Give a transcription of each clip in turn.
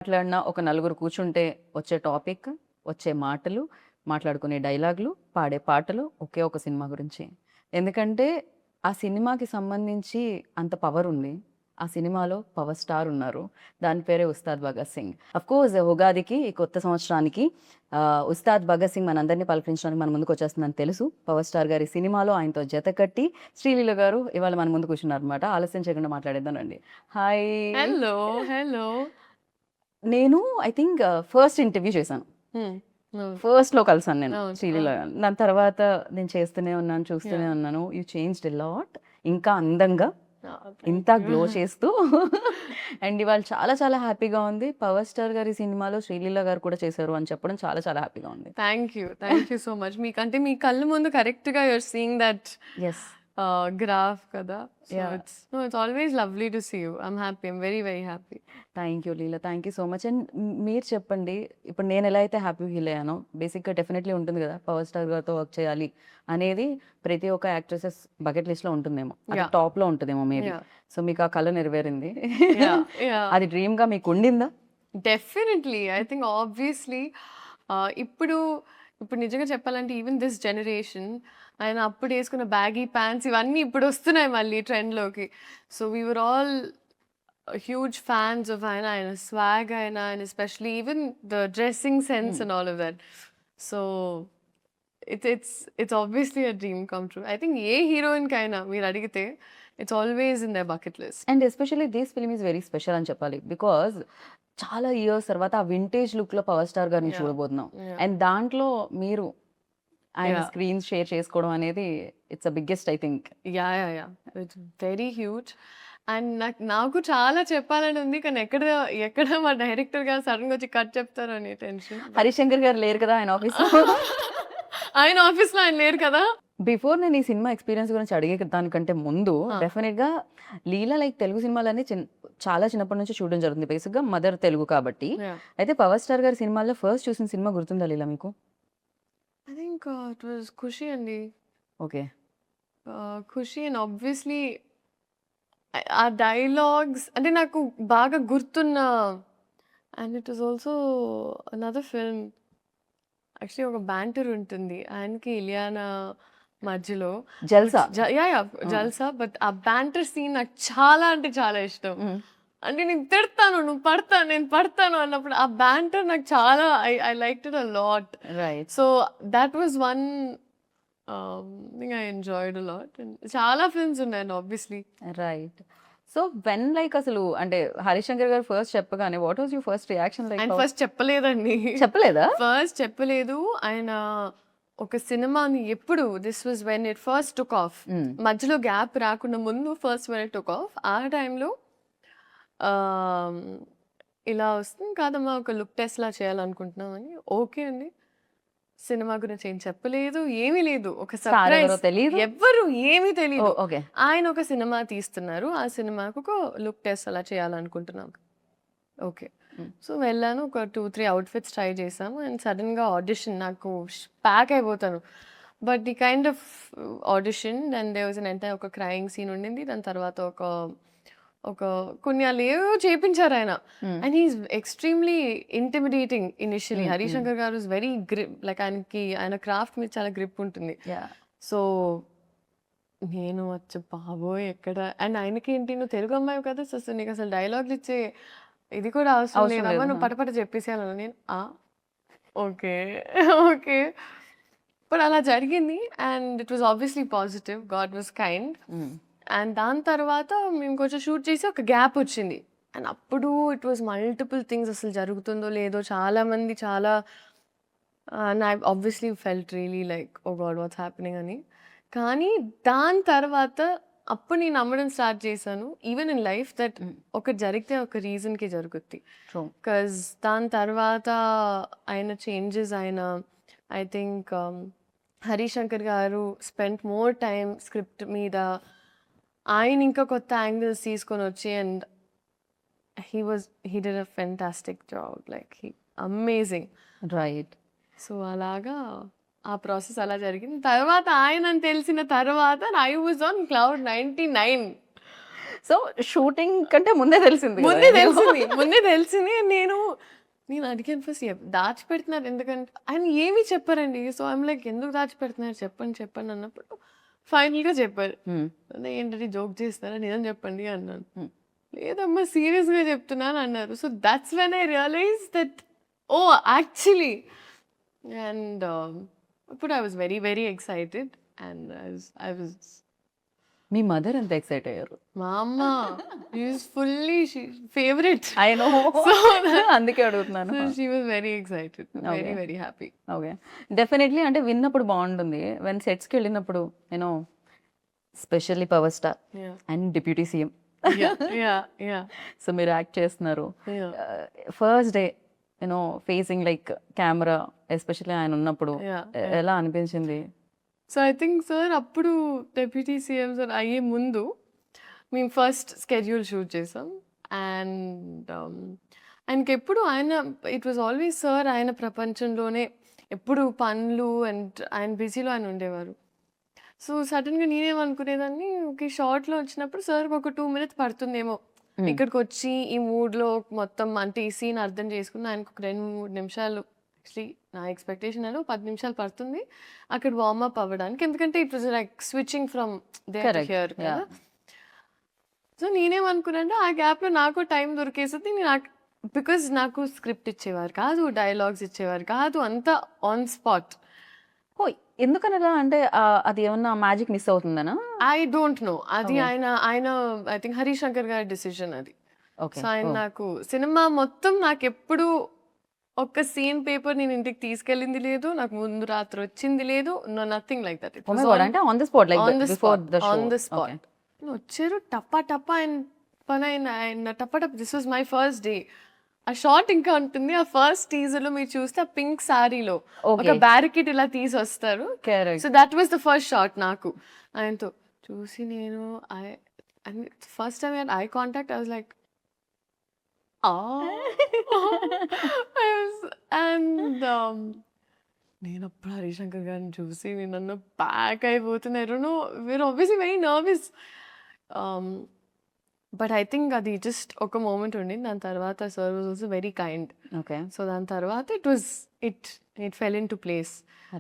మాట్లాడినా ఒక నలుగురు కూర్చుంటే వచ్చే టాపిక్, వచ్చే మాటలు, మాట్లాడుకునే డైలాగులు, పాడే పాటలు ఒకే ఒక సినిమా గురించి. ఎందుకంటే ఆ సినిమాకి సంబంధించి అంత పవర్ ఉంది. ఆ సినిమాలో పవర్ స్టార్ ఉన్నారు. దాని పేరే 'ఉస్తాద్ భగత్ సింగ్.' అఫ్‌కోర్స్ ఉగాదికి ఈ కొత్త సంవత్సరానికి 'ఉస్తాద్ భగత్ సింగ్' మనందరిని పలకరించడానికి మన ముందుకు వచ్చేస్తుందని తెలుసు. పవర్ స్టార్ గారి సినిమాలో ఆయనతో జతకట్టి శ్రీలీల గారు ఇవాళ మన ముందు కూర్చున్నారనమాట. ఆలస్యం చేయకుండా మాట్లాడేద్దానండి. హాయ్! హలో. హలో. నేను ఐ థింక్ ఫస్ట్ ఇంటర్వ్యూ చేశాను. హ్మ్. అవును. ఫస్ట్‌లో కలిసాను నేను అవును. శ్రీలీల అవును. గారిని. దాని తర్వాత నేను చేస్తూనే ఉన్నాను, చూస్తూనే యాహ్! ఉన్నాను. You changed a lot. ఇంకా అందంగా, థాంక్ ఇంత యూ. గ్లో చేస్తూ అండ్ ఇవాళ చాలా చాలా హ్యాపీగా ఉంది. పవర్ స్టార్ గారి సినిమాలో శ్రీలీల గారు కూడా చేశారు అని చెప్పడం చాలా చాలా హ్యాపీగా ఉంది. Thank you. Thank you so much. మీకంటే మీ కళ్ళ ముందు కరెక్ట్‌గా you are seeing that yes. Graph కదా! So yeah! It's always lovely to see you. I'm happy. I'm very very happy. Thank you Leela. Thank you so much. And మీరు చెప్పండి, ఇప్పుడు నేను ఎలా అయితే హ్యాపీ ఫీల్ అయ్యానో, బేసిక్‌గా డెఫినెట్‌లీ ఉంటుంది కదా! పవర్ స్టార్ గారితో వర్క్ చేయాలి అనేది ప్రతి ఒక్క యాక్ట్రెసెస్ బకెట్ లిస్ట్‌లో ఉంటుందేమో. అది యాహ్! టాప్‌లో ఉంటదేమో మేబీ. యాహ్! సో మీకు ఆ కల నెరవేరింది. యాహ్! యాహ్! అది డ్రీమ్‌గా మీకు ఉండిందా? డెఫినెట్‌లీ. ఐ థింక్ ఆబ్వియస్‌లీ ఇప్పుడు ఇప్పుడు నిజంగా చెప్పాలంటే ఈవెన్ దిస్ జనరేషన్ ఆయన అప్పుడు యేసుకున్న బ్యాగీ ప్యాంట్స్ ఇవన్నీ ఇప్పుడొస్తున్నాయి మళ్ళీ ట్రెండ్‌లోకి. So we were all huge fans of ఆయన స్వాగ్ ఆయన especially even the dressing sense hmm. And all of that. So it's obviously a dream come true. I think ఏ హీరోయిన్‌కైనా మీరు అడిగితే it's always in their bucket list. And especially this film is very special అని చెప్పాలి. Because చాలా years తర్వాత ఆ vintage లుక్‌లో పవర్ స్టార్ గారిని యాహ్! చూడబోతున్నాం. యాహ్! అండ్ దాంట్లో మీరు ఆయన యాహ్! స్క్రీన్ షేర్ చేసుకోవడం అనేది it's the biggest I think. Yeah! It's very huge. And నాకు చాలా చెప్పాలని ఉంది. కానీ ఎక్కడ మా డైరెక్టర్ గారు సడెన్‌గా వచ్చి కట్ చెప్తారని టెన్షన్. హరిశంకర్ గారు లేరు కదా ఆయన ఆఫీస్‌లో. ఆయన ఆఫీస్‌లో ఆయన లేరు కదా! బిఫోర్ నేను ఈ సినిమా ఎక్స్‌పీరియన్స్ గురించి అడిగే దానికంటే ముందు ఆ! డెఫినిట్‌గా లీల లైక్ తెలుగు సినిమాలన్నీ చాలా చిన్నప్పటి నుంచి చూడడం జరుగుతుంది. బేసిక్‌గా మదర్ తెలుగు కాబట్టి. యాహ్! అయితే పవర్ స్టార్ గారి సినిమాల్లో ఫస్ట్ చూసిన సినిమా గుర్తుందా లీల మీకు? ఐ థింక్ ఇట్ వాస్ 'ఖుషి' అండి. ఓకే. 'ఖుషి' అండ్ ఆబ్వియస్లీ ఆ డైలాగ్స్ అంటే నాకు బాగా గుర్తున్న and it was also another film. Actually ఒక బ్యాంటర్ ఉంటుంది. ఆయనకి ఇలియానా మధ్యలో. But 'Jalsa'. యాహ్! ఆ! 'జల్సా' బట్ ఆ బ్యాంటర్ సీన్ నాకు చాలా అంటే చాలా ఇష్టం. హ్మ్. అంటే నేను తిడతాను, నువ్వు పడతాను, నేను పడతాను అన్నప్పుడు ఆ బ్యాంటర్ నాకు చాలా I liked it a lot. Right. So that was one thing I enjoyed a lot. And చాలా ఫిల్మ్స్ ఉన్నాయండి obviously. Right. So when like అసలు అంటే హరిశంకర్ గారు ఫస్ట్ చెప్పగానే what was your first reaction like? ఆయన ఫస్ట్ చెప్పలేదండి. చెప్పలేదా? ఫస్ట్ చెప్పలేదు. ఆయన ఒక సినిమాని ఎప్పుడు this was when it first took off. హ్మ్. మధ్యలో గ్యాప్ రాకుండా ముందు first when it took off. ఆ టైంలో ఆహ్, ఇలా వస్తుంది కాదమ్మా ఒక లుక్ టెస్ట్‌లా చేయాలనుకుంటున్నామని. ఓకే అండి. సినిమా గురించి ఏం చెప్పలేదు. ఏమీ లేదు. ఒక స్టార్ ఎవరో సర్ప్రైజ్. తెలీదు. ఎవ్వరు ఏమీ తెలీదు. ఓహ్! ఓకే. ఆయన ఒక సినిమా తీస్తున్నారు. ఆ సినిమాకు ఒక లుక్ టెస్ట్ అలా చేయాలనుకుంటున్నాం. ఓకే. హ్మ్. సో, వెళ్ళాను. ఒక 2, 3 అవుట్‌ఫిట్స్ ట్రై చేశాము. అండ్ సడెన్‌గా ఆడిషన్ నాకు ప్యాక్ అయిపోతాను. But the kind of audition and there was an entire ఒక క్రైయింగ్ సీన్ ఉండింది. దాని తర్వాత ఒక ఒక కొన్ని ఆళ్ళేవేవో చేపించారాయన. Hmm. And he is extremely intimidating initially. Hmm. Hmm. 'Harishankar' గారు ఈస్ వెరీ లైక్ ఆయన క్రాఫ్ట్ మీద చాలా గ్రిప్ ఉంటుంది. యాహ్! సో, నేను అచ్చ బాబోయ్! ఎక్కడ అండ్ ఆయనకేంటి నువ్వు తెలుగు అమ్మాయివి కదా! సో, నీకసలు డైలాగులిచ్చే ఇది కూడా అవసరం అవసరం లేదమ్మా. లేదు. నువ్వు ఆ! పటపట చెప్పేసేయాలన్నా. నేను ఓకే. ఓకే. బట్ అలా జరిగింది. And it was obviously positive. God was kind. హ్మ్. అండ్ దాని తర్వాత మేము కొంచెం షూట్ చేసి ఒక గ్యాప్ వచ్చింది. అండ్ అప్పుడు ఇట్ వాస్ మల్టిపుల్ థింగ్స్ అసలు జరుగుతుందో లేదో చాలామంది చాలా and I obviously felt really like oh God! What's happening అని. కానీ దాని తర్వాత అప్పుడు నేను నమ్మడం స్టార్ట్ చేశాను. ఈవెన్ ఇన్ లైఫ్ దట్ హ్మ్. ఒకటి జరిగితే ఒక రీజన్‌కి జరుగుద్ది. ట్రూ. దాని తర్వాత ఆయన చేంజెస్ ఐ థింక్ హరీశంకర్ గారు స్పెంట్ మోర్ టైమ్ స్క్రిప్ట్ మీద. ఆయన ఇంకా కొత్త యాంగిల్స్ తీసుకొనొచ్చి and he did a fantastic job. Like amazing. Right. So, అలాగా ఆ ప్రాసెస్ అలా జరిగింది. తర్వాత ఆయనని తెలిసిన తర్వాత I was on cloud 99. So shooting కంటే ముందే తెలిసింది కదా ముందే తెలిసింది. నేను అడిగాను ఫస్ట్ దాచిపెడుతున్నారు ఎందుకంటే ఆయన ఏమీ చెప్పారండి. సో ఐమ్ లైక్ ఎందుకు దాచిపెడుతున్నారు చెప్పండి అన్నప్పుడు ఫైనల్గా చెప్పారు. అదే ఏంటంటే జోక్ చేస్తారా నిజం చెప్పండి అన్నాను. లేదమ్మా సీరియస్గా చెప్తున్నాను అన్నారు. So that's when I realize that oh actually and ఇప్పుడు I was very very excited and I was మీ మదర్ ఎంత ఎక్సైట్ అయ్యారు? మా అమ్మ is fully favourite. I know, అందుకే అడుగుతున్నాను. She was very excited, very very happy. Okay, definitely అంటే విన్నప్పుడు బాగుంటుంది. వెన్ సెట్స్కి వెళ్ళినప్పుడు నేను specially power star and deputy CM, so మీరు యాక్ట్ చేస్తున్నారు. First day you know facing like camera, especially ఆయన ఉన్నప్పుడు ఎలా అనిపించింది? సో ఐ థింక్ సార్ అప్పుడు డెప్యూటీ సీఎం సార్ అయ్యే ముందు మేము ఫస్ట్ స్కెడ్యూల్ షూట్ చేసాం. అండ్ ఆయనకి ఎప్పుడు ఇట్ వాజ్ ఆల్వేస్ సార్ ఆయన ప్రపంచంలోనే ఎప్పుడు పనులు అండ్ ఆయన బిజీలో ఆయన ఉండేవారు. సో సడన్గా నేనేమనుకునేదాన్ని, ఓకే షార్ట్లో వచ్చినప్పుడు సార్కి ఒక 2 minutes పడుతుందేమో ఇక్కడికి వచ్చి ఈ మూడ్లో మొత్తం అంటే ఈ సీన్ అర్థం చేసుకుని ఆయనకు ఒక 2-3 నిమిషాలు, యాక్చువల్లీ నా ఎక్స్పెక్టేషన్ అని 10 నిమిషాలు పడుతుంది అక్కడ వార్మప్ అవ్వడానికి, ఎందుకంటే it was like switching from there to here కదా. సో నేనేమనుకున్నా అంటే ఆ గ్యాప్లో నాకు టైం దొరికేసింది. బికాజ్ నాకు స్క్రిప్ట్ ఇచ్చేవారు కాదు, డైలాగ్స్ ఇచ్చేవారు కాదు, అంతా ఆన్ స్పాట్. ఓ, ఎందుకనలా అంటే అది ఏమన్నా మ్యాజిక్ మిస్ అవుతుందనా? I don't know. అది ఆయన ఐ థింక్ హరీష్ శంకర్ గారి డిసిషన్ అది. సో ఆయన నాకు సినిమా మొత్తం నాకు ఎప్పుడు ఒక్క సీన్ పేపర్ నేను ఇంటికి తీసుకెళ్ళింది లేదు, నాకు ముందు రాత్రి వచ్చింది లేదు, నథింగ్ లైక్ దట్. అంటే on the spot, like before the show. On the spot వచ్చారు, టప్పా టప్పా ఆయన పని ఆయన టప్పా టప్ప. This was my first day. ఆ షార్ట్ ఇంకా ఉంటుంది, ఆ ఫస్ట్ టీజర్ లో మీరు చూస్తే ఆ పింక్ సారీలో ఒక బ్యారికేడ్ ఇలా తీసి వస్తారు. So that was the first shot. నాకు ఆయనతో చూసి నేను first time eye contact, I was like and నేను అప్పుడు హరిశంకర్ గారిని చూసి నేను ప్యాక్ అయిపోతున్నారు. We are obviously very nervous. But I think అది జస్ట్ ఒక మూమెంట్ ఉండింది. దాని తర్వాత sir was also very kind. Okay, so దాని తర్వాత it fell into place.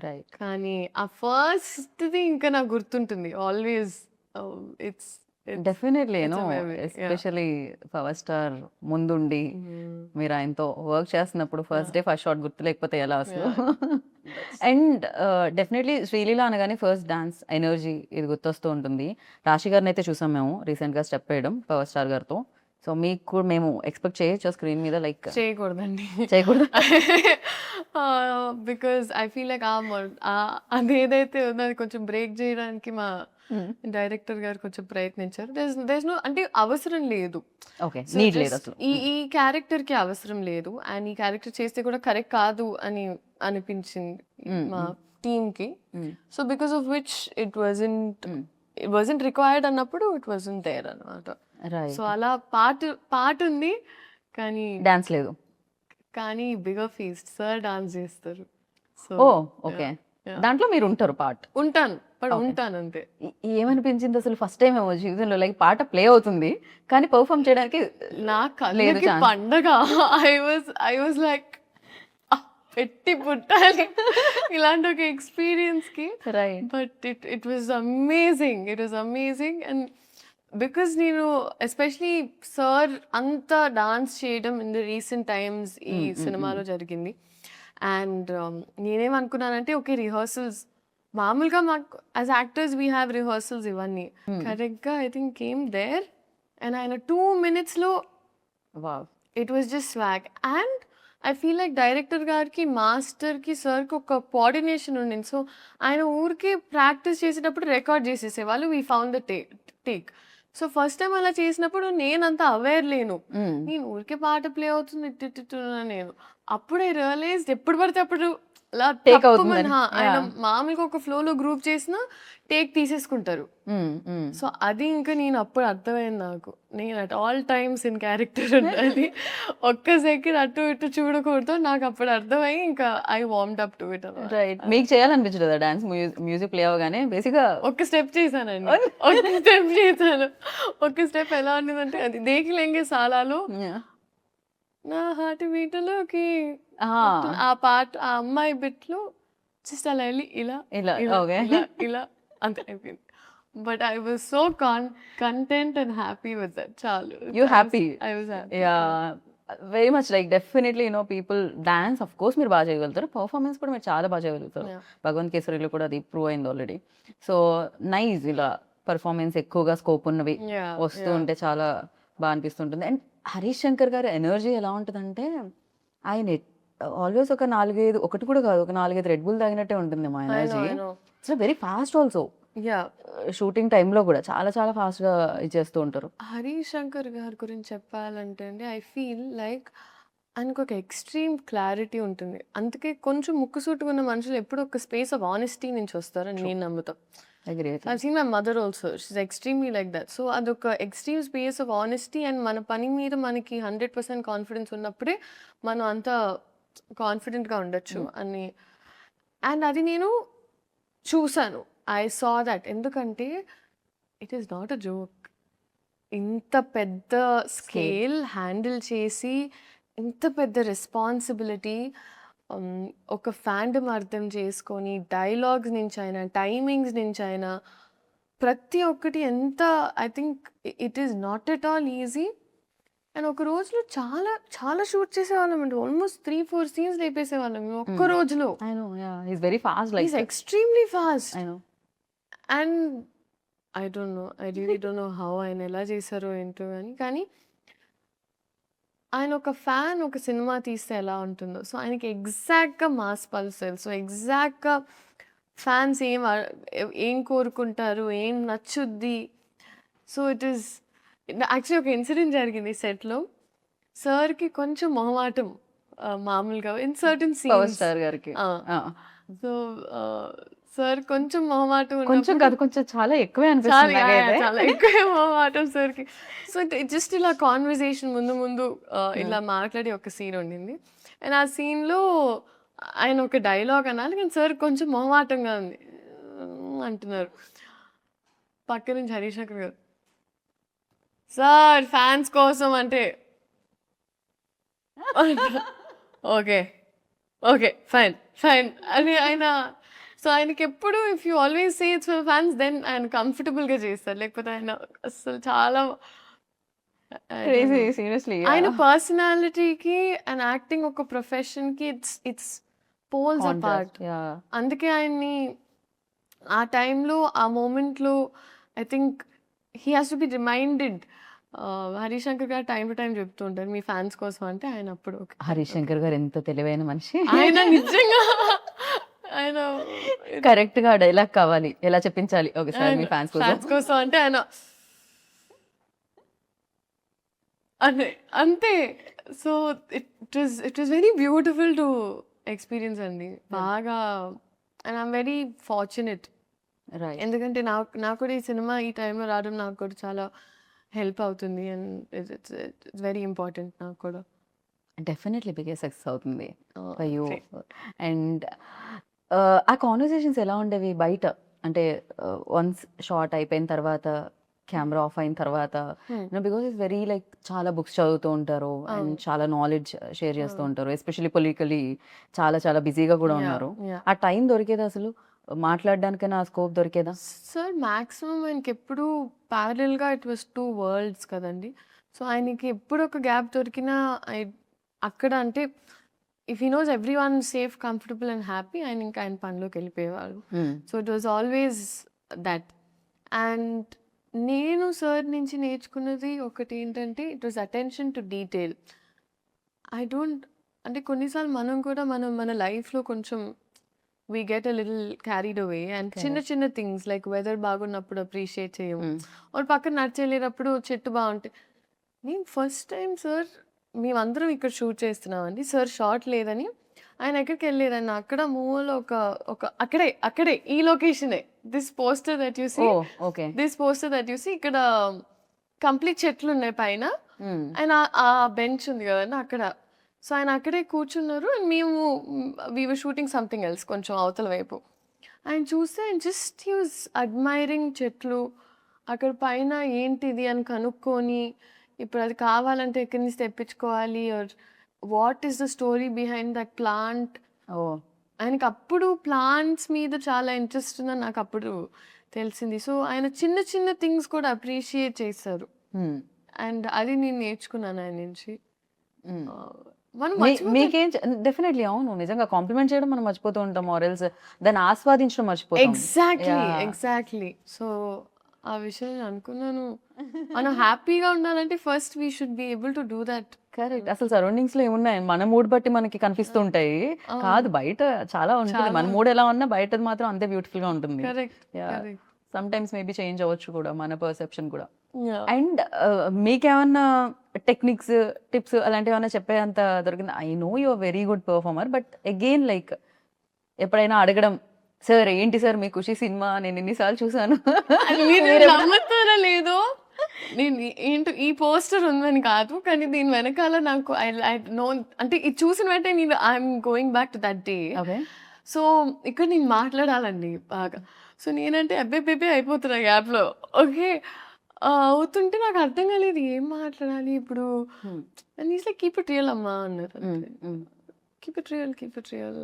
Right. కానీ ఆ ఫస్ట్ది ఇంకా నాకు గుర్తుంటుంది always. It's definitely especially power star ముందుండి మీరు ఆయనతో వర్క్ చేస్తున్నప్పుడు ఫస్ట్ డే ఫస్ట్ షాట్ గుర్తు లేకపోతే ఎలా అసలు. అండ్ డెఫినెట్లీ శ్రీలీల అనగానే ఫస్ట్ డాన్స్ ఎనర్జీ ఇది గుర్తొస్తూ ఉంటుంది. రాశి గారిని అయితే చూసాం మేము రీసెంట్గా స్టెప్ వేయడం పవర్ స్టార్ గారితో. సో మీకు కూడా మేము ఎక్స్పెక్ట్ చేయొచ్చు స్క్రీన్ మీద? లైక్ చేయకూడదండి, చేయకూడదు. బికాజ్ ఐ ఫీల్ లైక్ అదేదైతే ఉందో అది కొంచెం బ్రేక్ చేయడానికి మా డైరెక్టర్ గారు కొంచెం ప్రయత్నించారు. దేస్ నో అంటే అవసరం లేదు. ఓకే, నీడ్ లేదు అసలు. ఈ క్యారెక్టర్ కి అవసరం లేదు అండ్ ఈ క్యారెక్టర్ చేస్తే కూడా కరెక్ట్ కాదు అని అనిపించింది మా టీమ్ కి. So because of which it wasn't required అన్నప్పుడు ఇట్ వాజంట్ దేర్ అన్నమాట. సో అలా పాట ఉంది కానీ డాన్స్ లేదు. కానీ బిగర్ ఫీస్ట్ సార్ డాన్స్ చేస్తారు. సో ఓకే, దాంట్లో మీరు ఉంటారు పార్ట్? ఉంటాను అంతే. ఏమనిపించింది అసలు ఫస్ట్ టైం ఏమో జీవితంలో లైక్ పాట ప్లే అవుతుంది కానీ పర్ఫామ్ చేయడానికి నాకు పండగ. ఐ వాజ్ లైక్ పెట్టి పుట్టాలి ఇలాంటి ఒక ఎక్స్పీరియన్స్ కి. But it was amazing and because నేను ఎస్పెషలీ సార్ అంతా డాన్స్ చేయడం ఇన్ ద రీసెంట్ టైమ్స్ ఈ సినిమాలో జరిగింది. అండ్ నేనేమనుకున్నానంటే ఓకే రిహర్సల్స్ మామూలుగా మాకు as actors we have rehearsals ఇవన్నీ కరెక్ట్గా I think came there and ఆయన 2 minutes it was just swag. And I feel like director గారికి మాస్టర్కి సార్కి ఒక కోఆర్డినేషన్ ఉండింది. సో ఆయన ఊరికి ప్రాక్టీస్ చేసేటప్పుడు రికార్డ్ చేసేసేవాళ్ళు. We found the take. So first time అలా చేసినప్పుడు నేనంత అవేర్ లేను, నేను ఊరికే పాట ప్లే అవుతుంది నేను. అప్పుడే రియలైజ్ ఎప్పుడు పడితే అప్పుడు అలా Take తప్పుమని అవుతుందని. ఆయన Yeah. మామూలుగా ఒక ఫ్లోలో గ్రూప్ చేసినా టేక్ తీసేసుకుంటారు. సో అది ఇంకా నేను అప్పుడు అర్థమైంది నాకు. నేను at all times in character ఉండాలి. ఒక్క సెకండ్ అటు ఇటు చూడకూడదు. నాకు అప్పుడు అర్థమయ్యి ఇంకా ఐ వార్మ్డ్ అప్ టు ఇట్ అన్నమాట. రైట్. మీకు చేయాలనిపించలేదా డాన్స్? మ్యూజిక్ ప్లే అవ్వగానే బేసిక్‌గా ఒక్క స్టెప్ చేశానండి. ఒక్క స్టెప్ చేశాను. ఒక్క స్టెప్ ఎలా ఉండేదంటే అది 'దేఖ్ లెంగే సాలాలో' యాహ్! నా హార్ట్ బీట్‌లోకి ఆ! ఆ పాట ఆ అమ్మాయి బిట్‌లో జస్ట్ అలా ఎళ్లి ఇలా, ఇలా ఇలా, ఓకే. ఇలా, ఇలా అంతే అయిపోయింది. But I was so content and happy with that చాలు. You happy. I was happy. Yeah! Very much like definitely people dance of course మీరు బాగా చేయగలుగుతారు. పెర్ఫార్మన్స్ కూడా మీరు చాలా బాగా చేయగలుగుతారు. యాహ్! భగవంత్ కేసరిలో కూడా అది ప్రూవ్ అయింది ఆల్రెడీ. సో నైస్ ఇలా పెర్ఫార్మన్స్ ఎక్కువగా స్కోప్ ఉన్నవి యాహ్! వస్తూ యాహ్! ఉంటే చాలా బాగా అనిపిస్తుంటుంది. అండ్ హరీష్ శంకర్ గారి ఎనర్జీ ఎలా ఉంటదంటే ఆయన ఆల్వేస్ ఒక 4, 5 ఒకటి కూడా కాదు ఒక 4, 5 రెడ్ బుల్ తాగినట్టే ఉంటుంది మా I know. Energy. I know. It's very fast also. Yeah! Shooting టైంలో కూడా చాలా చాలా ఫాస్ట్‌గా ఇచ్చేస్తూ ఉంటారు. హరీష్ శంకర్ గారి గురించి చెప్పాలంటే అండి ఐ ఫీల్ లైక్ ఆయనకు ఒక ఎక్స్‌ట్రీమ్ క్లారిటీ ఉంటుంది. అందుకే కొంచెం ముక్కుసూటిగా ఉన్న మనుషులు ఎప్పుడూ ఒక స్పేస్ ఆఫ్ ఆనెస్టీ నుంచి వస్తారని నేను నమ్ముతా. Agree. I've seen my mother also. She's extremely like that. So అదొక extreme space of honesty and మన పని మీద మనకి 100% కాన్ఫిడెన్స్ ఉన్నప్పుడే మనం అంత కాన్ఫిడెంట్‌గా ఉండొచ్చు అని. అండ్ అది నేను చూసాను. I saw that. ఎందుకంటే it is not a joke. ఇంత పెద్ద స్కేల్ హ్యాండిల్ చేసి, ఇంత పెద్ద రెస్పాన్సిబిలిటీ ఒక ఫాండమ్ అర్థం చేసుకొని, డైలాగ్స్ నుంచైనా, టైమింగ్స్ నుంచైనా ప్రతి ఒక్కటి ఎంత I think it is not at all easy. And ఒక రోజులో చాలా చాలా షూట్ చేసేవాళ్ళమండి. ఆల్మోస్ట్ 3, 4 సీన్స్ లేపేసేవాళ్ళం మేము ఒక్క రోజులో. I know. Yeah! He is very fast like is extremely fast. I know. And I don't no. I really don't know how ఆయన ఎలా చేశారో ఏంటో గాని. కానీ ఆయన ఒక ఫ్యాన్ ఒక సినిమా తీస్తే ఎలా ఉంటుందో. సో ఆయనకి ఎగ్జాక్ట్‌గా మాస్ పల్స్ తెలుసు. ఎగ్జాక్ట్‌గా ఫ్యాన్స్ ఏం కోరుకుంటారు, ఏం నచ్చుద్ది. సో ఇట్ ఈస్ యాక్చువల్లీ ఒక ఇన్సిడెంట్ జరిగింది సెట్‌లో. సార్‌కి కొంచెం మొహమాటం మామూలుగా in certain power scenes. Star గారికి. ఆ! ఆ! సో సార్ కొంచెం మొహమాటం కొంచెం ఉన్నప్పుడు కాదు కొంచెం చాలా ఎక్కువే చాలా అనిపిస్తుంది నాకైతే. చాలా ఎక్కువే మొహమాటం సార్‌కి. సో జస్ట్ ఇలా కాన్వర్సేషన్ ముందు ఇలా మాట్లాడి ఒక సీన్ ఉండింది. అండ్ ఆ సీన్‌లో ఆయన ఒక డైలాగ్ అనాలి. కానీ సార్ కొంచెం మొహమాటంగా ఉంది. అంటున్నారు. పక్క నుంచి హరీష్ శంకర్ గారు, "సార్ ఫ్యాన్స్ కోసం" అంటే ఓకే. ఓకే. ఫైన్. ఫైన్ అని ఆయన సో ఆయనకెప్పుడు if you always say it's for fans then ఆయన కంఫర్టబుల్‌గా చేస్తారు. లేకపోతే ఆయన అస్సలు చాలా I don't crazy no. Seriously. ఆయన పర్సనాలిటీకి అండ్ యాక్టింగ్ ఒక ప్రొఫెషన్‌కి ఇట్స్ పోల్స్ అపార్ట్. యాహ్! అందుకే ఆయన్ని ఆ టైంలో, ఆ మూమెంట్‌లో I think he has to be reminded. Harish Shankar గారు టైమ్ టు టైమ్ చెప్తూ ఉంటారు. మీ ఫ్యాన్స్ కోసం అంటే ఆయన అప్పుడు ఓకే. హరీష్ శంకర్ గారు ఎంత తెలివైన మనిషి. ఆయన నిజంగా ఆయన కరెక్ట్‌గా డైలాగ్ కావాలి. ఎలా చెప్పించాలి. ఓకే సార్ మీ ఫ్యాన్స్ కోసం. ఫ్యాన్స్ కోసం అంటే ఆయన అదే అంతే. So it was very beautiful to experience అండి. బాగా and I'm very fortunate. Right. ఎందుకంటే నాకు కూడా ఈ సినిమా ఈ టైంలో రావడం నాకు కూడా చాలా హెల్ప్ అవుతుంది. అండ్ ఇట్స్ వెరీ ఇంపార్టెంట్ నాకు కూడా. డెఫినెట్‌లీ బిగ్గెస్ట్ సక్సెస్ అవుతుంది Uh, for you. great. And ఆ కాన్వర్సేషన్స్ ఎలా ఉండేవి బయట? అంటే వన్స్ షాట్ అయిపోయిన తర్వాత, కెమెరా ఆఫ్ అయిన తర్వాత Hmm. Because it's very like చాలా బుక్స్ చదువుతూ ఉంటారు అండ్ అవును. చాలా నాలెడ్జ్ షేర్ చేస్తూ అవును. ఉంటారు. ఎస్పెషల్లీ పొలిటికలీ చాలా చాలా బిజీగా కూడా Yeah, ఉన్నారు. yeah. ఆ టైం దొరికేదా అసలు? మాట్లాడడానికైనా ఆ స్కోప్ దొరికేదా? సార్ మాక్సిమం ఆయనకెప్పుడు ప్యారలల్‌గా ఇట్ వాస్ 2 వరల్డ్స్ కదండీ. సో ఆయనకి ఎప్పుడు ఒక గ్యాప్ దొరికినా అక్కడ అంటే if he knows everyone safe, comfortable and happy ఆయన ఇంకా ఆయన పనిలోకి వెళ్ళిపోయేవారు. So it was always that. And నేను సార్ నుంచి నేర్చుకున్నది ఒకటి ఏంటంటే it was attention to detail. I don't అంటే కొన్నిసార్లు మనం కూడా మన లైఫ్‌లో కొంచెం we get a little carried away and చిన్న Correct. చిన్న థింగ్స్ లైక్ వెదర్ బాగున్నప్పుడు అప్రిషియేట్ చేయము. Mm. ఒక పక్కన నడిచెళ్ళేటప్పుడు చెట్టు బాగుంటే నేను ఫస్ట్ టైం సార్ మేమందరం ఇక్కడ షూట్ చేస్తున్నామండి. సార్ షాట్ లేదని ఆయన ఎక్కడికి వెళ్ళారన్న అక్కడ మూవీలో ఒక అక్కడే ఈ లొకేషనే this poster that you see oh okay this poster that you see ఇక్కడ కంప్లీట్ చెట్లు ఉన్నాయి పైన ఆయన ఆ బెంచ్ ఉంది కదండి అక్కడ. సో ఆయన అక్కడే కూర్చున్నారు అండ్ మేము we were shooting something else కొంచెం అవతల వైపు. ఆయన చూస్తే ఆయన జస్ట్ యూస్ అడ్మైరింగ్ చెట్లు అక్కడ పైన ఏంటిది అని కనుక్కొని ఇప్పుడు అది కావాలంటే ఎక్కడి నుంచి తెప్పించుకోవాలి or what is the story behind that plant. Oh ఆయనకి అప్పుడు ప్లాంట్స్ మీద చాలా ఇంట్రెస్ట్ ఉందని నాకు అప్పుడు తెలిసింది. సో ఆయన చిన్న చిన్న థింగ్స్ కూడా అప్రిషియేట్ చేస్తారు అండ్ అది నేను నేర్చుకున్నాను ఆయన నుంచి. మనం మీకేం డెఫినెట్లీ అవును నిజంగా కాంప్లిమెంట్ చేయడం మనం మర్చిపోతూ ఉంటాం ఆర్ఎల్స్ దాన్ని ఆస్వాదించడం మర్చిపోతాం. ఎగ్జాక్ట్లీ. సో ఆ విషయం నేను అనుకున్నాను మనం హ్యాపీగా ఉండాలంటే first we should be able to do that. Correct. అసలు సరౌండింగ్స్ లో ఏమున్నాయి మన మూడ్ బట్టి మనకి కనిపిస్తూ ఉంటాయి. కాదు బయట చాలా ఉంటుంది. మన మూడ్ ఎలా ఉన్నా బయటది మాత్రం అంతే బ్యూటిఫుల్ గా ఉంటుంది. Correct. Some times maybe change అవ్వచ్చు కూడా మన పర్సెప్షన్ కూడా. అండ్ మీకేమన్నా టెక్నిక్స్ టిప్స్ అలాంటివి ఏమన్నా చెప్పేంత దొరికింది? I know you are very good performer but again like ఎప్పుడైనా అడగడం సార్ ఏంటి సార్ మీ ఖుషి సినిమా నేను ఎన్నిసార్లు చూసాను నమ్ముతారా లేదో నేను ఏంటో ఈ పోస్టర్ ఉందని కాదు కానీ దీని వెనకాల నాకు ఐ నో అంటే ఇది చూసిన వెంటనే నేను I'm going back to that day. So ఇక్కడ నేను మాట్లాడాలండి బాగా. సో నేనంటే అబ్బే అయిపోతున్నా గ్యాప్లో. ఓకే అవుతుంటే నాకు అర్థం కాలేదు ఏం మాట్లాడాలి ఇప్పుడు. And is like keep it real అమ్మా అన్నారు. Keep it real